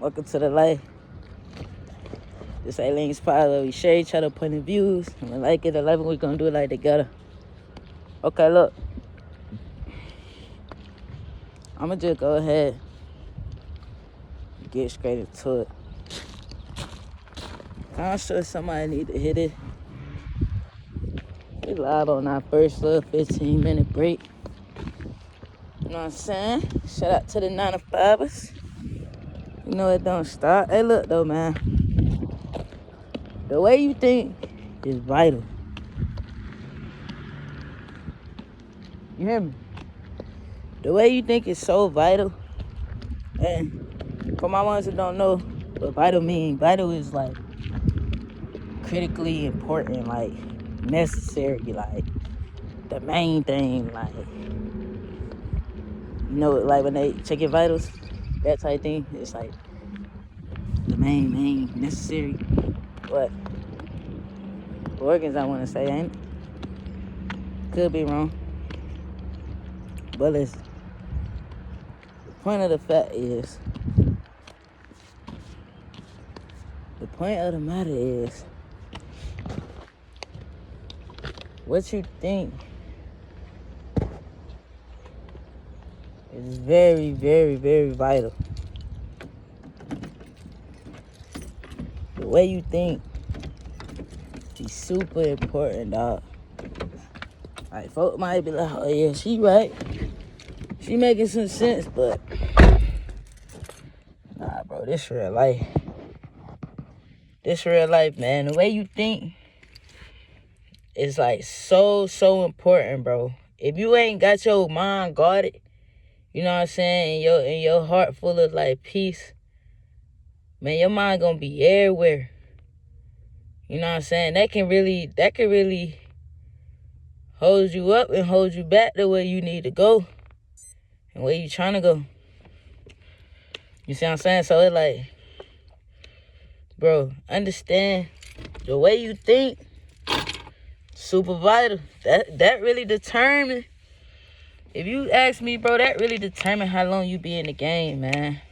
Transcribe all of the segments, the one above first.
Welcome to the life. This Aileen Spot where we share each other point of views. And we like it, 11, we gonna do it like together. Okay, look. I'ma just go ahead and get straight into it. I'm sure somebody need to hit it. We live on our first little 15-minute break. You know what I'm saying? Shout out to the 9-to-5ers. You know it don't stop. Hey, look though, man. The way you think is vital. You hear me? The way you think is so vital. And for my ones that don't know what vital means, vital is like critically important, like necessary, like the main thing, like, you know, like when they check your vitals, that type thing. It's like the main necessary. But organs, I want to say, ain't it? Could be wrong. But listen, the point of the matter is, what you think is very, very, very vital. The way you think is super important, dog. Like, folk might be like, oh yeah, she right. She making some sense, but nah, bro, this real life. This real life, man. The way you think is like so important, bro. If you ain't got your mind guarded, you know what I'm saying, and your heart full of like peace, man, your mind gonna be everywhere. You know what I'm saying? That can really hold you up and hold you back to where you need to go and where you trying to go. You see what I'm saying? So it's like, bro, understand the way you think, super vital. That really determine. If you ask me, bro, that really determine how long you be in the game, man.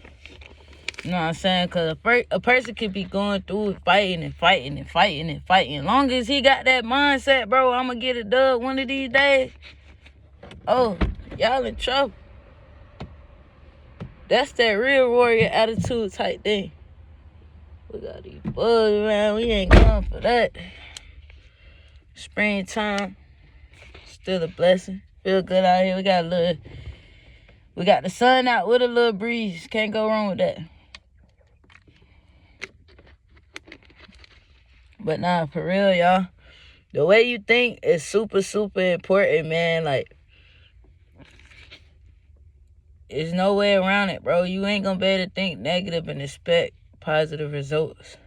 You know what I'm saying? Because a person could be going through it, fighting. Long as he got that mindset, bro, I'm going to get a dub one of these days. Oh, y'all in trouble. That's that real warrior attitude type thing. We got these bugs around. We ain't going for that. Springtime. Still a blessing. Feel good out here. We got the sun out with a little breeze. Can't go wrong with that. But nah, for real, y'all. The way you think is super important, man. Like, there's no way around it, bro. You ain't gonna be able to think negative and expect positive results.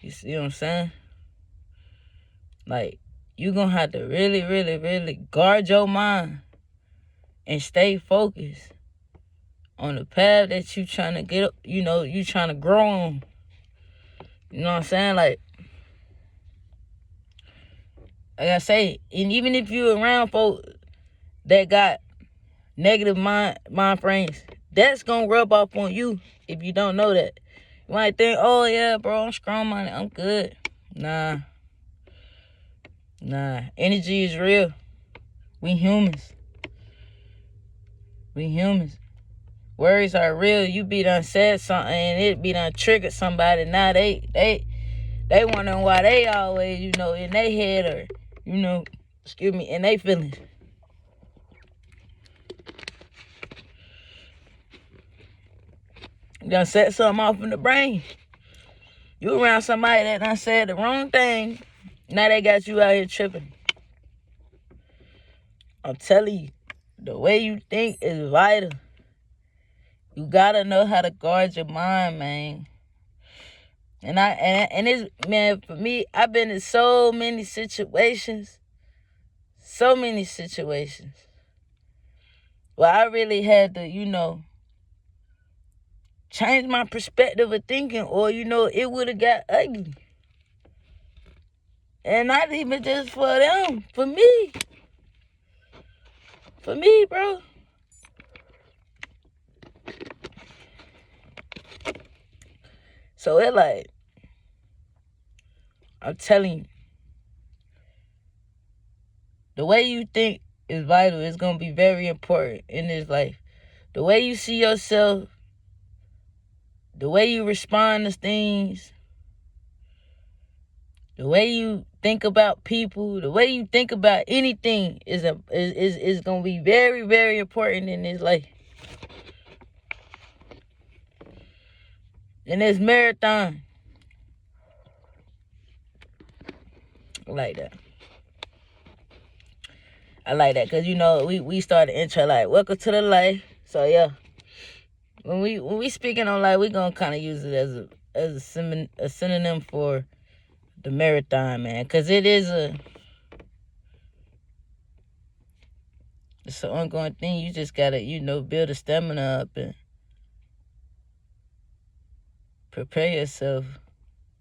You see what I'm saying? Like, you gonna have to really guard your mind and stay focused on the path that you trying to get up, you know, you trying to grow on. You know what I'm saying? Like I say, and even if you around folk that got negative mind frames, that's gonna rub off on you if you don't know that. You might think, oh yeah, bro, I'm strong-minded, I'm good. Nah. Energy is real. We humans. Worries are real. You be done said something and it be done triggered somebody. Now they wondering why they always, you know, in their head or, you know, in their feelings. You done set something off in the brain. You around somebody that done said the wrong thing. Now they got you out here tripping. I'm telling you, the way you think is vital. You gotta know how to guard your mind, man. And it's, man, for me, I've been in so many situations. Well, I really had to, you know, change my perspective of thinking, or, you know, it would have got ugly. And not even just for them, for me. For me, bro. So it like, I'm telling you, the way you think is vital. It's going to be very important in this life. The way you see yourself, the way you respond to things, the way you think about people, the way you think about anything is going to be very, very important in this life. In this marathon. I like that. I like that because, we started the intro like, welcome to the life. So, yeah. When we speaking on life, we going to kind of use it as a synonym for the marathon, man. Because it's an ongoing thing. You just got to, build a stamina up and prepare yourself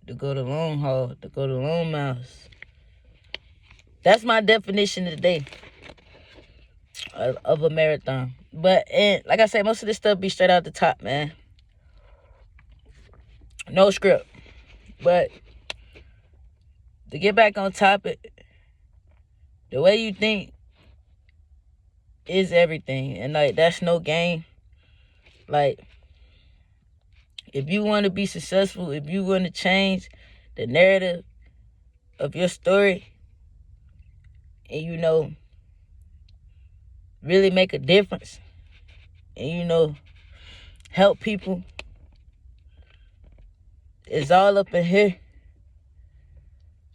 to go the long haul, to go the long miles. That's my definition today of a marathon. But, and like I said, most of this stuff be straight out the top, man. No script. But to get back on topic, the way you think is everything. And, like, that's no game. Like, if you want to be successful, if you want to change the narrative of your story and, really make a difference and, help people, it's all up in here.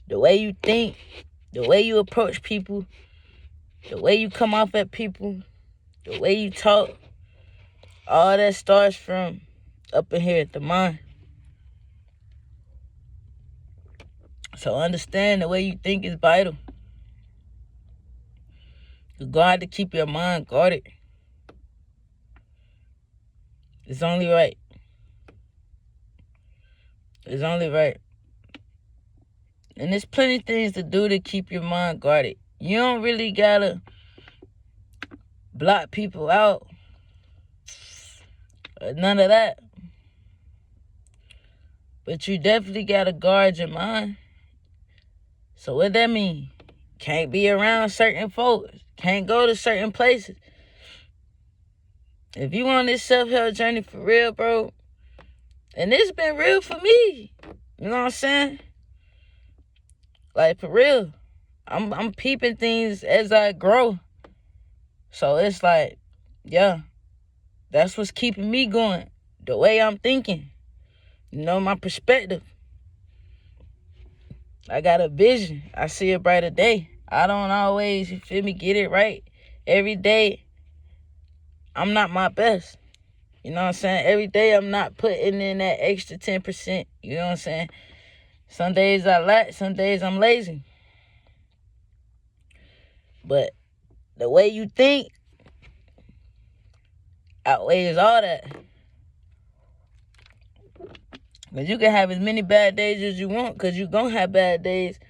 The way you think, the way you approach people, the way you come off at people, the way you talk, all that starts from up in here at the mind. So understand the way you think is vital. You got to keep your mind guarded. It's only right. It's only right. And there's plenty of things to do to keep your mind guarded. You don't really gotta block people out. None of that. But you definitely gotta guard your mind. So what that mean? Can't be around certain folks. Can't go to certain places. If you on this self-help journey for real, bro, and it's been real for me. You know what I'm saying? Like, for real. I'm peeping things as I grow. So it's like, yeah, that's what's keeping me going. The way I'm thinking. My perspective. I got a vision. I see a brighter day. I don't always, you feel me, get it right. Every day, I'm not my best. You know what I'm saying? Every day, I'm not putting in that extra 10%. You know what I'm saying? Some days I lack, some days I'm lazy. But the way you think outweighs all that. Because you can have as many bad days as you want, because you're going to have bad days.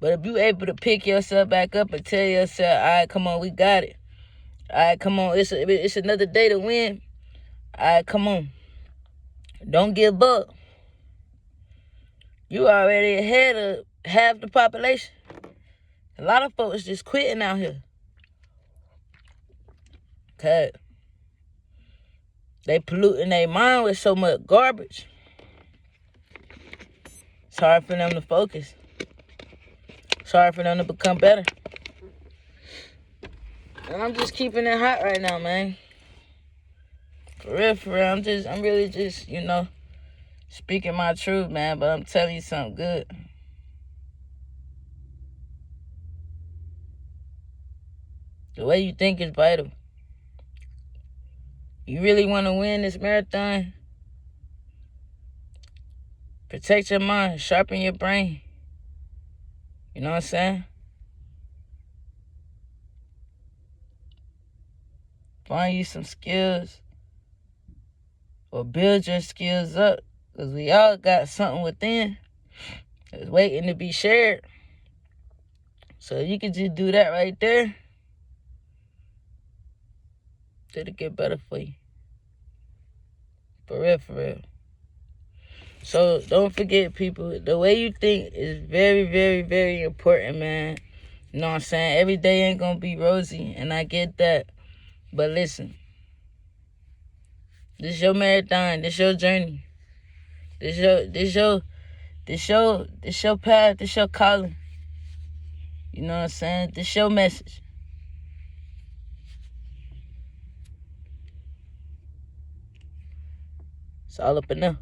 But if you're able to pick yourself back up and tell yourself, all right, come on, we got it. All right, come on, it's another day to win. All right, come on. Don't give up. You already ahead of half the population. A lot of folks just quitting out here. Because they polluting their mind with so much garbage. It's hard for them to focus. It's hard for them to become better. And I'm just keeping it hot right now, man. For real. I'm really just, speaking my truth, man. But I'm telling you something good. The way you think is vital. You really want to win this marathon? Protect your mind. Sharpen your brain. You know what I'm saying? Find you some skills. Or build your skills up. Because we all got something within that's waiting to be shared. So you can just do that right there. It'll get better for you. For real. So don't forget, people, the way you think is very, very, very important, man. You know what I'm saying? Every day ain't gonna be rosy, and I get that. But listen, this your marathon, this your journey. This your path, this your calling. You know what I'm saying? This your message. It's all up in there.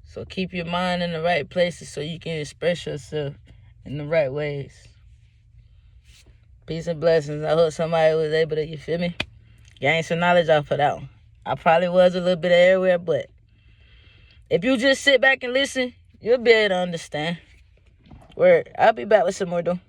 So keep your mind in the right places so you can express yourself in the right ways. Peace and blessings. I hope somebody was able to, you feel me, gain some knowledge off of that one. I probably was a little bit everywhere, but if you just sit back and listen, you'll be able to understand. Word. I'll be back with some more though.